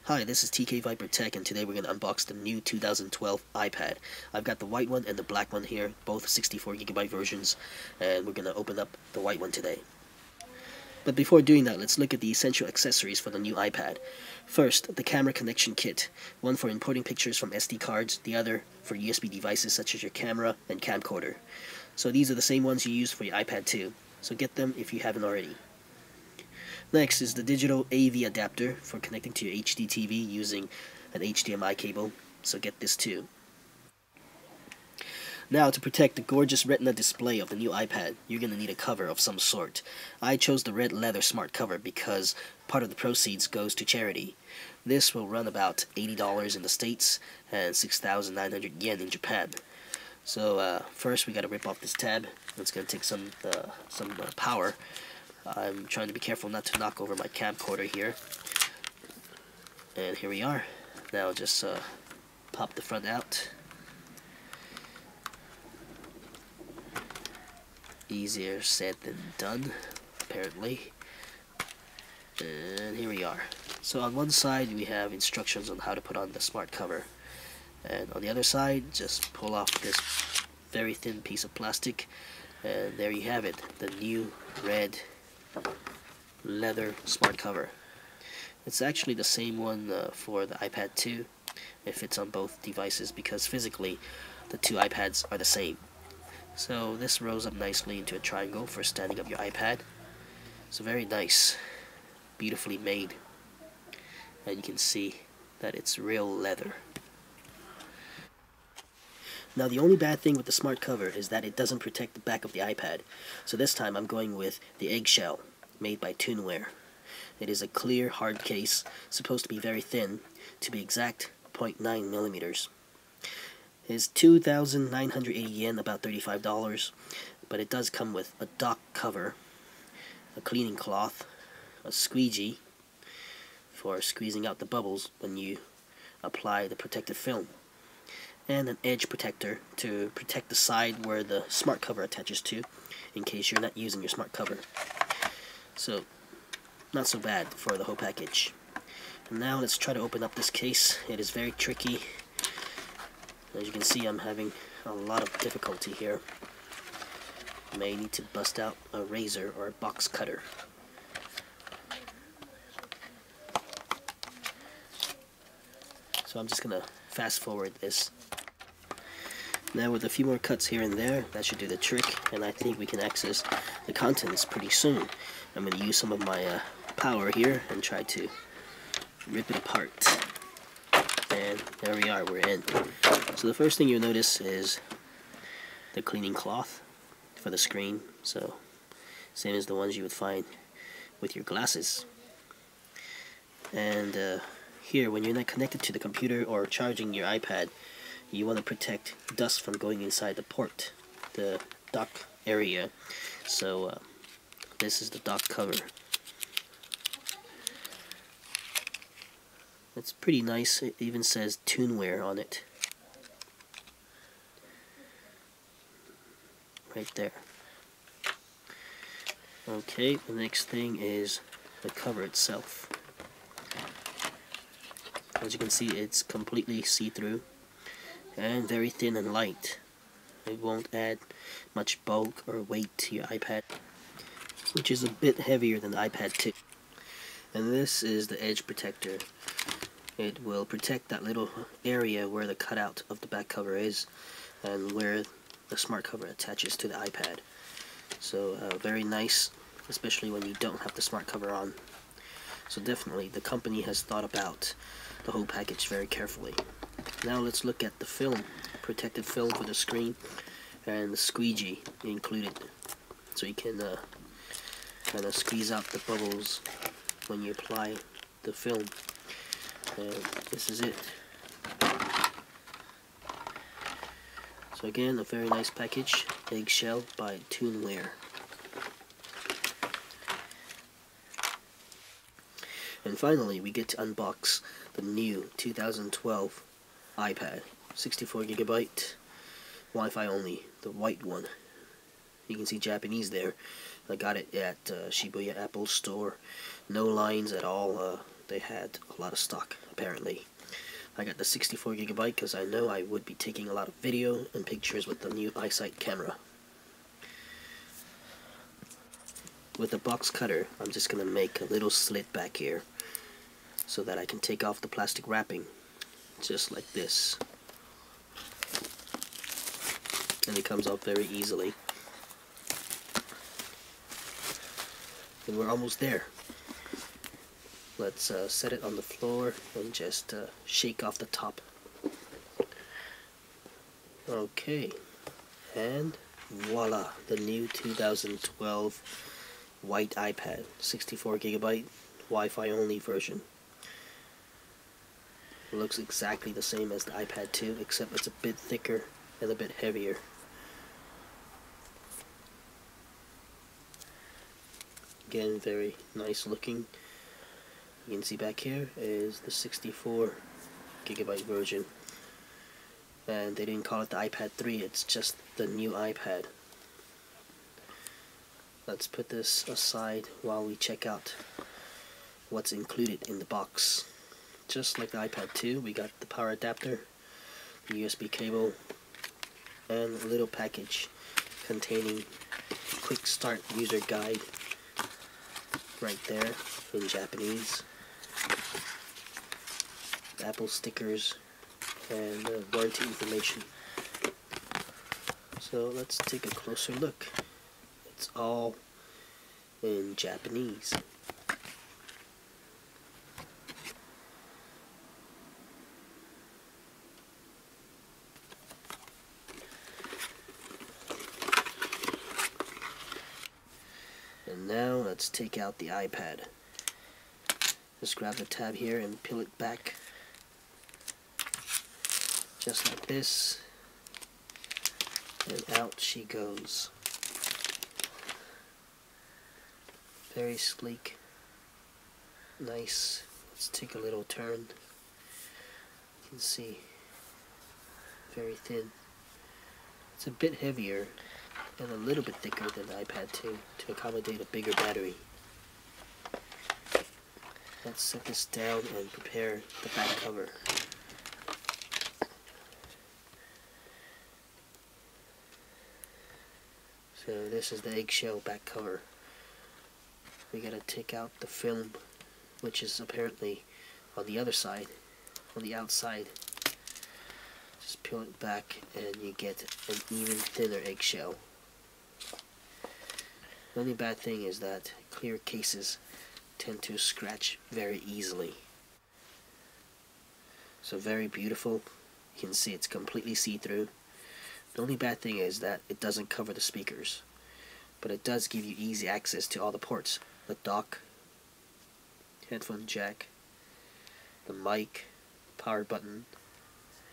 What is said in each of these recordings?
Hi, this is tkviper.tech, and today we're going to unbox the new 2012 iPad. I've got the white one and the black one here, both 64GB versions, and we're going to open up the white one today. But before doing that, let's look at the essential accessories for the new iPad. First, the camera connection kit, one for importing pictures from SD cards, the other for USB devices such as your camera and camcorder. So these are the same ones you use for your iPad too, so get them if you haven't already. Next is the digital AV adapter for connecting to your HD TV using an HDMI cable, so get this too. Now, to protect the gorgeous Retina display of the new iPad, you're going to need a cover of some sort. I chose the red leather smart cover because part of the proceeds goes to charity. This will run about $80 in the States and 6,900 yen in Japan. So first we got to rip off this tab. It's going to take some power. I'm trying to be careful not to knock over my camcorder here. And here we are. Now just pop the front out. Easier said than done, apparently. And here we are. So on one side we have instructions on how to put on the smart cover. And on the other side, just pull off this very thin piece of plastic. And there you have it, the new red leather smart cover. It's actually the same one for the iPad 2. It fits on both devices because physically the two iPads are the same. So this rolls up nicely into a triangle for standing up your iPad. So very nice, beautifully made, and you can see that it's real leather. Now the only bad thing with the smart cover is that it doesn't protect the back of the iPad. So this time I'm going with the Eggshell, made by Tunewear. It is a clear, hard case, supposed to be very thin, to be exact, 0.9 millimeters. It is 2,980 yen, about $35, but it does come with a dock cover, a cleaning cloth, a squeegee for squeezing out the bubbles when you apply the protective film, and an edge protector to protect the side where the smart cover attaches to, in case you're not using your smart cover. So, not so bad for the whole package. And now let's try to open up this case. It is very tricky. As you can see, I'm having a lot of difficulty here. I may need to bust out a razor or a box cutter. So I'm just gonna fast forward this. Now with a few more cuts here and there, that should do the trick, and I think we can access the contents pretty soon. I'm going to use some of my power here and try to rip it apart. And there we are, we're in. So the first thing you'll notice is the cleaning cloth for the screen. So same as the ones you would find with your glasses. And here, when you're not connected to the computer or charging your iPad, you want to protect dust from going inside the port, the dock area. So this is the dock cover. It's pretty nice. It even says Tunewear on it. Right there. Okay, the next thing is the cover itself. As you can see, it's completely see-through and very thin and light. It won't add much bulk or weight to your iPad, which is a bit heavier than the iPad 2. And this is the edge protector. It will protect that little area where the cutout of the back cover is and where the smart cover attaches to the iPad. So very nice, especially when you don't have the smart cover on. So definitely the company has thought about the whole package very carefully. Now let's look at the film, protective film for the screen, and the squeegee included, so you can kind of squeeze out the bubbles when you apply the film. And this is it. So again, a very nice package, Eggshell by Tunewear. And finally, we get to unbox the new 2012 iPad, 64GB, Wi-Fi only, the white one. You can see Japanese there. I got it at Shibuya Apple Store. No lines at all. they had a lot of stock apparently. I got the 64GB because I know I would be taking a lot of video and pictures with the new iSight camera. With the box cutter, I'm just going to make a little slit back here so that I can take off the plastic wrapping, just like this. And it comes off very easily. And we're almost there. Let's set it on the floor and just shake off the top. Okay, and voila, the new 2012 white iPad, 64GB, Wi-Fi only version. It looks exactly the same as the iPad 2, except it's a bit thicker and a bit heavier. Again, very nice looking. You can see back here is the 64GB version. And they didn't call it the iPad 3, it's just the new iPad. Let's put this aside while we check out what's included in the box. Just like the iPad 2, we got the power adapter, the USB cable, and a little package containing quick start user guide right there in Japanese, Apple stickers, and warranty information. So let's take a closer look. It's all in Japanese. And now let's take out the iPad. Just grab the tab here and peel it back. Just like this. And out she goes. Very sleek. Nice. Let's take a little turn. You can see. Very thin. It's a bit heavier and a little bit thicker than the iPad 2 to accommodate a bigger battery. Let's set this down and prepare the back cover. So this is the Eggshell back cover. We gotta take out the film, which is apparently on the other side, on the outside. Just peel it back and you get an even thinner eggshell. The only bad thing is that clear cases tend to scratch very easily. So very beautiful. You can see it's completely see-through. The only bad thing is that it doesn't cover the speakers, but it does give you easy access to all the ports. The dock, headphone jack, the mic, power button,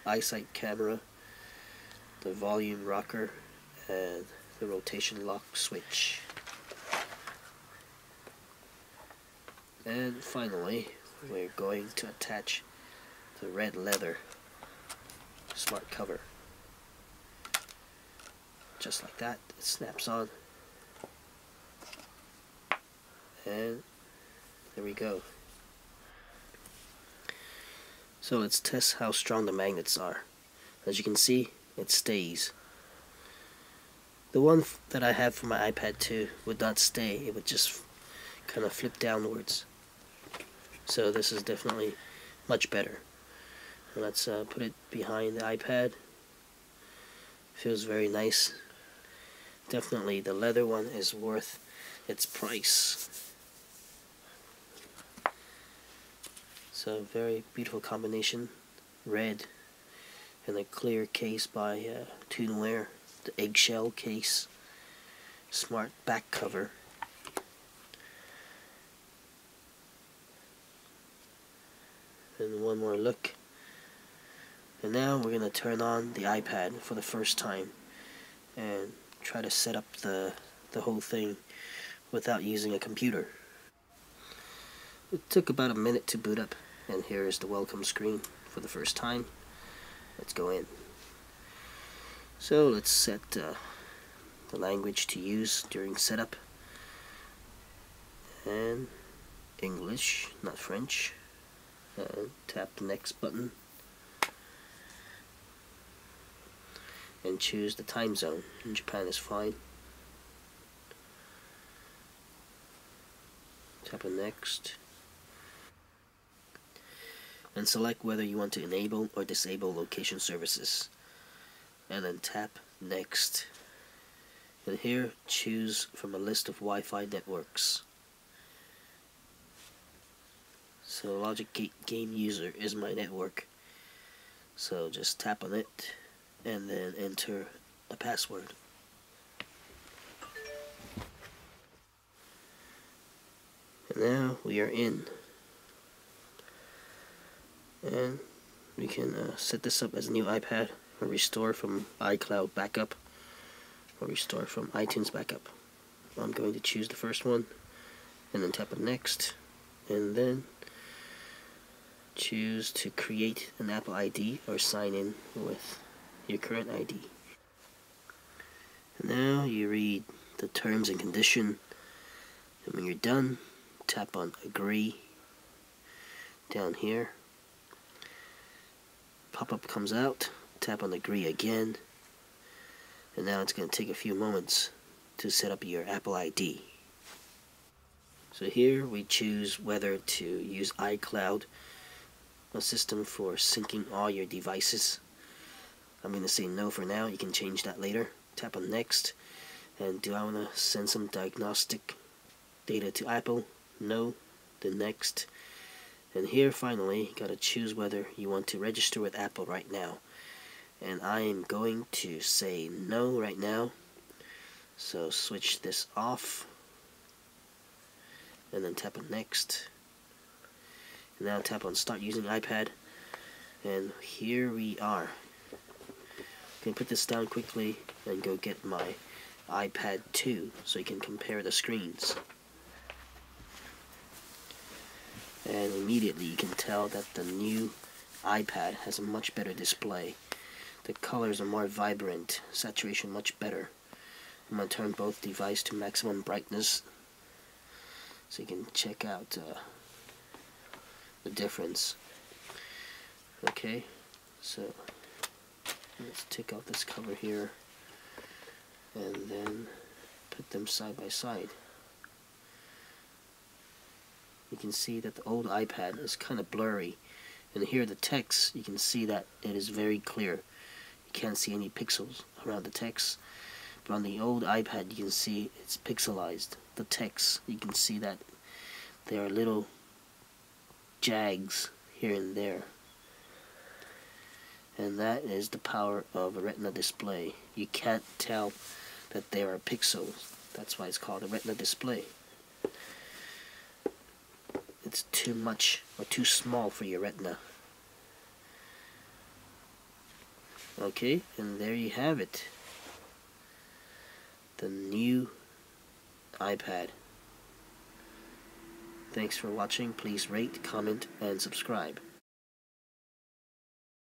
iSight camera, the volume rocker, and the rotation lock switch. And finally, we're going to attach the red leather smart cover. Just like that, it snaps on. And there we go. So let's test how strong the magnets are. As you can see, it stays. The one that I have for my iPad 2 would not stay, it would just kind of flip downwards. So this is definitely much better. Let's put it behind the iPad. Feels very nice. Definitely the leather one is worth its price. So very beautiful combination. Red and a clear case by Tunewear. The Eggshell case. Smart back cover. And one more look. And now we're going to turn on the iPad for the first time and try to set up the whole thing without using a computer. It took about a minute to boot up, and here is the welcome screen for the first time. Let's go in. So let's set the language to use during setup, and English, not French. tap the next button and choose the time zone. In Japan is fine. Tap on next and select whether you want to enable or disable location services, and then tap next, and here choose from a list of Wi-Fi networks. So Logic Gate Game User is my network, so just tap on it and then enter a password. And now we are in, and we can set this up as a new iPad, or restore from iCloud backup, or restore from iTunes backup. I'm going to choose the first one and then tap on next, and then choose to create an Apple ID or sign in with your current ID. And now you read the terms and condition, and when you're done, tap on agree down here. Pop-up comes out, tap on agree again, and now it's going to take a few moments to set up your Apple ID. So here we choose whether to use iCloud, a system for syncing all your devices. I'm going to say no for now. You can change that later. Tap on next, and do I want to send some diagnostic data to Apple? No. Then next, and here finally you gotta choose whether you want to register with Apple right now, and I am going to say no right now. So switch this off and then tap on next, and now tap on start using iPad, and here we are. I'm going to put this down quickly and go get my iPad 2 so you can compare the screens. And immediately you can tell that the new iPad has a much better display. The colors are more vibrant, saturation much better. I'm going to turn both devices to maximum brightness so you can check out the difference. Okay, so let's take out this cover here and then put them side by side. You can see that the old iPad is kind of blurry, and here the text, you can see that it is very clear. You can't see any pixels around the text, but on the old iPad you can see it's pixelized. The text, you can see that there are little jags here and there, and that is the power of a Retina display. You can't tell that there are pixels. That's why it's called a Retina display. It's too much or too small for your Retina. Okay, and there you have it. The new iPad. Thanks for watching. Please rate, comment, and subscribe.